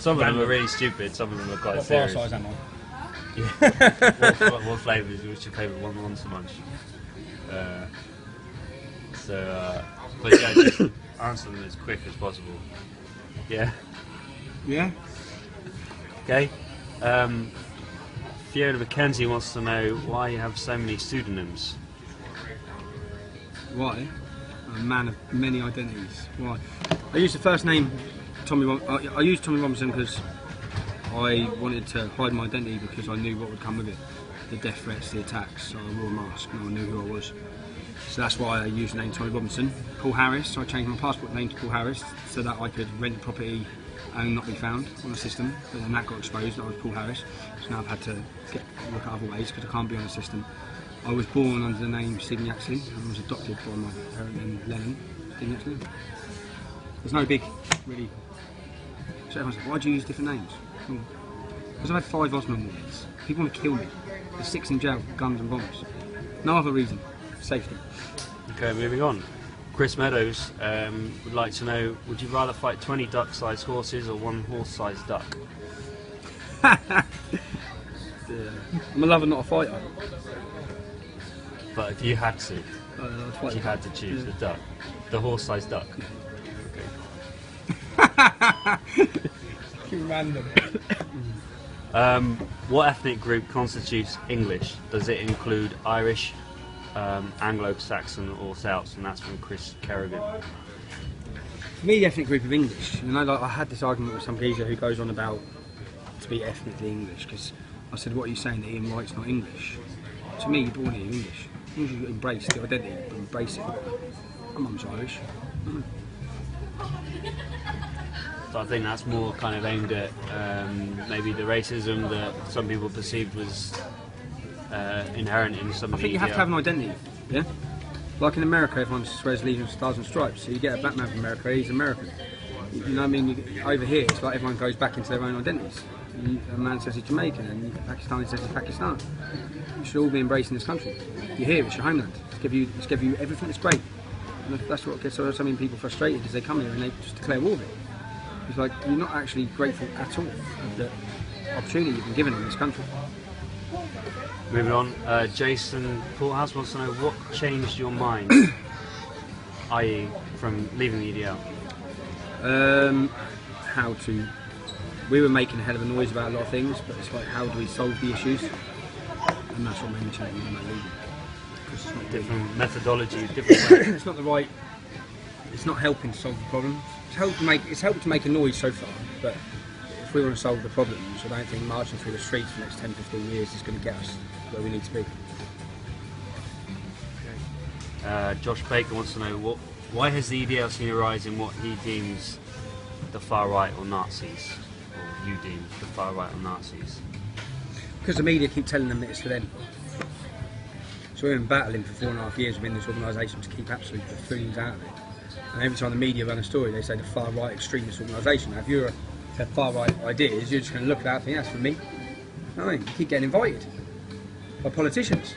Some of them are really stupid. Some of them are quite What serious. bar size am I? Yeah. what flavour is your favourite one monster munch? But yeah, just answer them as quick as possible. Yeah. Yeah. Okay. Fiona McKenzie wants to know why you have so many pseudonyms. Why? I'm a man of many identities. Why? I used the first name Tommy. I used Tommy Robinson because I wanted to hide my identity because I knew what would come with it. The death threats, the attacks. So I wore a mask and I knew who I was. So that's why I used the name Tommy Robinson. Paul Harris, so I changed my passport name to Paul Harris so that I could rent the property and not be found on the system. But then that got exposed that I was Paul Harris. So now I've had to look at other ways because I can't be on the system. I was born under the name Stephen Yaxley and I was adopted by my parent named Lennon. Stephen Yaxley. There's no big, really. So everyone's like, why do you use different names? Because I've had 5 Osman wars. People want to kill me. There's 6 in jail for guns and bombs. No other reason. Safety. Okay, moving on. Chris Meadows would like to know, would you rather fight 20 duck-sized horses or 1 horse-sized duck? Yeah. I'm a lover, not a fighter. But if you had to, I'd you had to choose the duck, the horse-sized duck. Too random. What ethnic group constitutes English? Does it include Irish, Anglo-Saxon or Celts? And that's from Chris Kerrigan. For me, the ethnic group of English, you know, like I had this argument with some geezer who goes on about to be ethnically English, because I said, what are you saying, that Ian Wright's not English? To me, you're born here English. As long as you embrace the identity, embrace it. My mum's Irish. So I think that's more kind of aimed at maybe the racism that some people perceived was inherent in some I of the think you have to have an identity, yeah? Like in America, everyone swears Legion of Stars and Stripes, so you get a black man from America, he's American. You know what I mean? Over here, it's like everyone goes back into their own identities. A man says he's Jamaican, and Pakistani says he's Pakistan. You should all be embracing this country. You're here, it's your homeland. It's give you everything that's great. And that's what gets so many people frustrated, is they come here and they just declare war. It's like, you're not actually grateful at all for the opportunity you've been given in this country. Moving on, Jason Porthouse wants to know what changed your mind, i.e. from leaving the EDL? We were making a hell of a noise about a lot of things, but it's like, how do we solve the issues? And that's what made me change my leaving. Because it's not Different methodology, different way. it's not the right. It's not helping to solve the problem. It's helped to make a noise so far, but if we want to solve the problems, I don't think marching through the streets for the next 10-15 years is going to get us where we need to be. Josh Baker wants to know why has the EDL seen a rise in what he deems the far right or Nazis, or you deem the far right or Nazis? Because the media keep telling them that it's for them. So we've been battling for 4.5 years within this organisation to keep absolute buffoons out of it. And every time the media run a story, they say the far right extremist organisation. Now, if you're have far right ideas, you're just going to look at that and think, that's for me. No, you keep getting invited by politicians.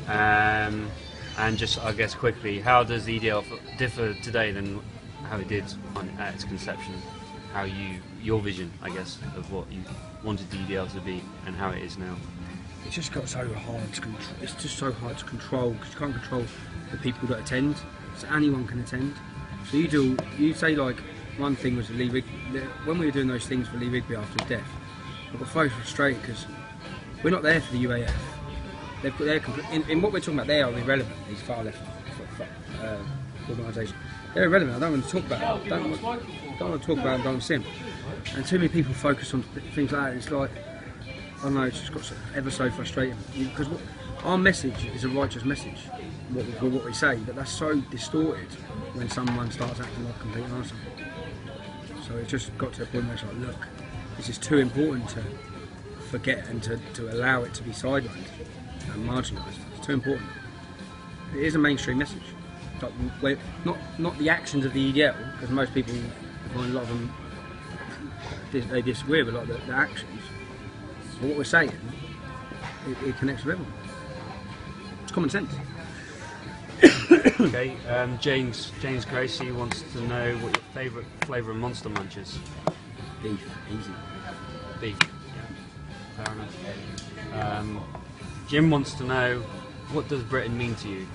And just, I guess, quickly, how does the EDL differ today than how it did at its conception? How your vision, I guess, of what you wanted the EDL to be and how it is now? It's just got so hard to control. It's just so hard to control because you can't control the people that attend. So anyone can attend. So you say like one thing was Lee Rigby. When we were doing those things for Lee Rigby after his death, I got so frustrated because we're not there for the UAF. In what we're talking about, they are irrelevant. These far left organisations, they're irrelevant. I don't want to talk about them. Don't want to talk about them. Don't want to see them. And too many people focus on things like that. It's like, I don't know. It's just got ever so frustrating because our message is a righteous message. What we say, but that's so distorted when someone starts acting like a complete arsehole. So it's just got to a point where it's like, look, this is too important to forget and to allow it to be sidelined and marginalised. It's too important. It is a mainstream message. Like, not the actions of the EDL, because most people find a lot of them they disagree with a lot of the actions. But what we're saying, it connects with everyone. It's common sense. Okay, James Gracie wants to know what your favourite flavour of Monster Munch is. Beef, easy. Beef. Yeah, fair enough. Jim wants to know, what does Britain mean to you?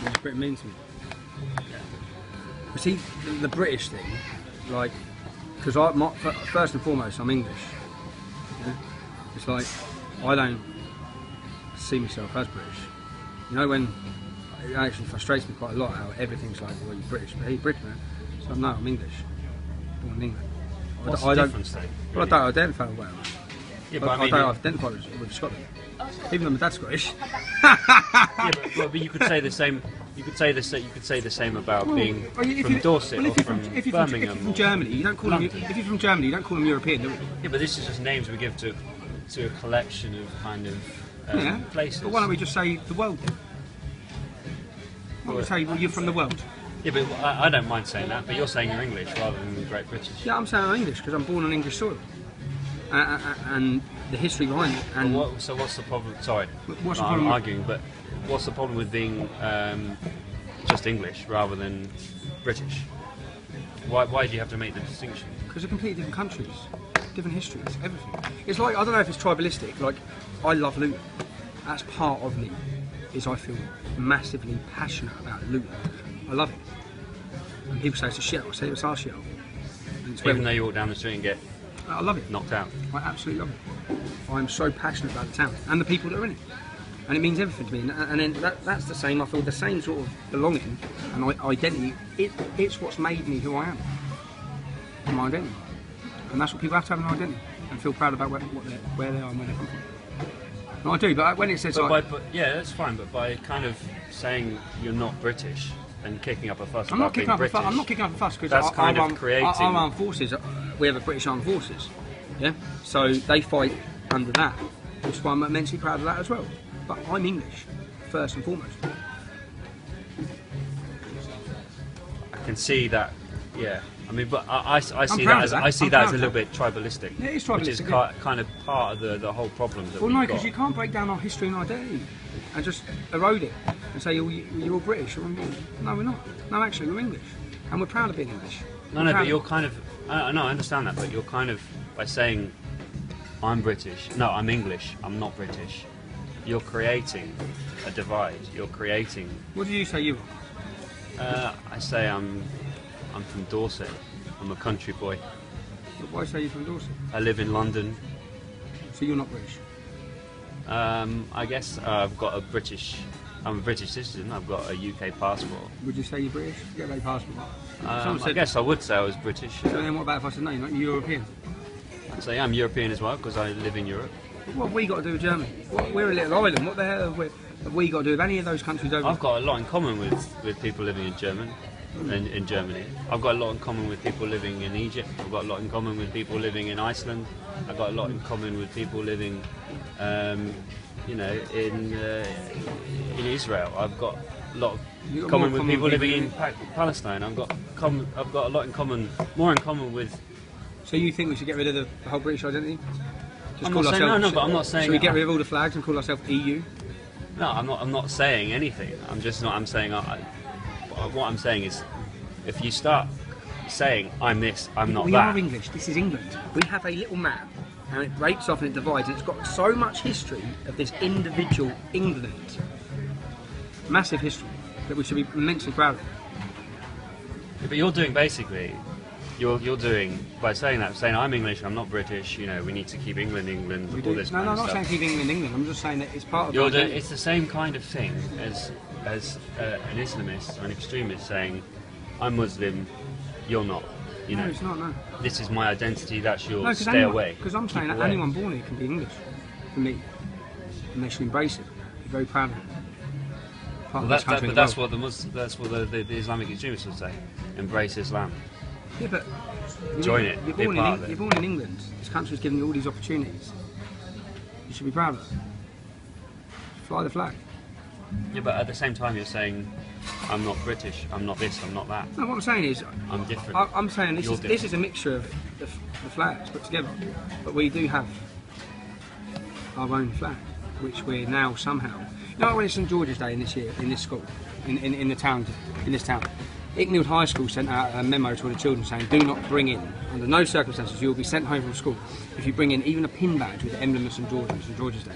What does Britain mean to me? Yeah. You see, the British thing, like, because first and foremost, I'm English. Yeah? It's like, I don't see myself as British. You know, when it actually frustrates me quite a lot how everything's like, well, you're British, but hey, British, man. So no, I'm English. Born in England. What's the difference then? Well, I don't identify with Wales. Yeah, but I don't identify with Scotland. Even though my dad's Scottish. Yeah, but you could say the same. You could say the same about being from Dorset or from Birmingham. If you're from Germany, you don't call them. If you're from Germany, you don't call them European, do you? Yeah, but this is just names we give to a collection of kind of places. But why don't we just say the world? Why don't we say, well, you're from the world? Yeah, but I don't mind saying that. But you're saying you're English rather than Great British. Yeah, I'm saying I'm English because I'm born on English soil, and the history behind it. And so what's the problem? Sorry, what's the I'm problem? arguing, but what's the problem with being just English rather than British? Why do you have to make the distinction? Because they're completely different countries, different histories, everything. It's like, I don't know if it's tribalistic. Like, I love Luton. That's part of me. Is I feel massively passionate about Luton. I love it. And people say it's a shithole. I say it's our shithole. Even though you walk down the street and get I love it. knocked out. I absolutely love it. I'm so passionate about the town and the people that are in it. And it means everything to me. And then that's the same. I feel the same sort of belonging and identity. It's what's made me who I am. My identity. And that's what people have to have an identity and feel proud about where they are and where they come from. No, I do, but when it says but yeah, that's fine. But by kind of saying you're not British and kicking up a fuss I'm not about being kicking up British, I'm not kicking up a fuss because that's kind of creating. Our armed forces, we have a British armed forces, yeah. So they fight under that, which is why I'm immensely proud of that as well. But I'm English, first and foremost. I can see that. Yeah. I mean, but I see proud that of as that. a little bit tribalistic. Yeah, it is which is tribalistic, kind of part of the whole problem that Well, we've no, got. because you can't break down our history and identity and just erode it and say you're all British. No, we're not. No, actually, we're English, and we're proud of being English. No, but you're kind of. I understand that, but you're kind of, by saying I'm British. No, I'm English. I'm not British. You're creating a divide. You're creating. What do you say you are? I say I'm from Dorset. I'm a country boy. Why say you're from Dorset? I live in London. So you're not British? I guess I'm a British citizen. I've got a UK passport. Would you say you're British? You get a passport. I guess I would say I was British. So then what about if I said no, you're not European? I'd say I'm European as well because I live in Europe. What have we got to do with Germany? We're a little island. What the hell have we got to do with any of those countries over? I've got a lot in common with people living in Germany. I've got a lot in common with people living in Egypt. I've got a lot in common with people living in Iceland. I've got a lot in common with people living, in Israel. I've got a lot in common with people living in Palestine. I've got a lot in common, more in common with. So you think we should get rid of the whole British identity? I'm not saying no, but I'm not saying. Should we get rid of all the flags and call ourselves EU? No, I'm not saying anything. I'm saying. What I'm saying is, if you start saying I'm this, I'm not that. We that. are English. This is England. We have a little map, and it breaks off and it divides, and it's got so much history of this individual England, massive history that we should be immensely proud of. Yeah, but you're doing basically, you're doing by saying I'm English, I'm not British. We need to keep England, all this. No, kind I'm of not stuff. saying keep England, England. I'm just saying that it's part of. It's the same kind of thing as an Islamist or an extremist saying, I'm Muslim, you're not. No, it's not, no. This is my identity, that's yours, stay away. Because I'm saying that away. anyone born here can be English, for me. And they should embrace it, be very proud of it. Well, that's what the Islamic extremists would say, embrace Islam. Yeah, but join it, you're born in England, this country's given you all these opportunities. You should be proud of it. Fly the flag. Yeah, but at the same time you're saying, I'm not British, I'm not this, I'm not that. No, what I'm saying is, I'm different. I'm saying this is a mixture of the flags put together, but we do have our own flag, which we're now somehow. You know, when it's St George's Day in this school, in the town, in this town. Icknield High School sent out a memo to all the children saying, do not bring in, under no circumstances, you will be sent home from school if you bring in even a pin badge with the emblem of St George's Day.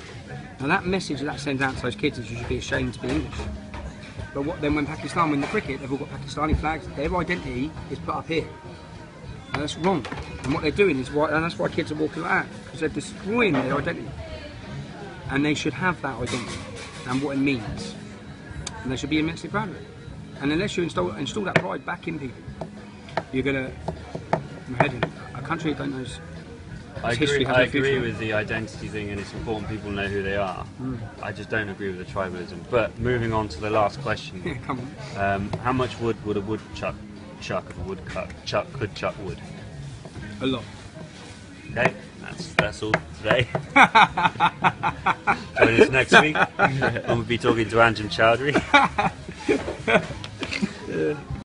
Now that message that sends out to those kids is you should be ashamed to be English. But then when Pakistan win the cricket, they've all got Pakistani flags, their identity is put up here. And that's wrong. And what they're doing is why, and that's why kids are walking like that, because they're destroying their identity. And they should have that identity and what it means. And they should be immensely proud of it. And unless you install that pride back in people, you're going to head in a country that don't know I agree with the identity thing, and it's important people know who they are. I just don't agree with the tribalism. But moving on to the last question. Yeah, come on. How much wood would a woodchuck chuck if a woodchuck could chuck wood? A lot. Okay, that's all today. Join us next week. I'm going to be talking to Anjem Chowdhury.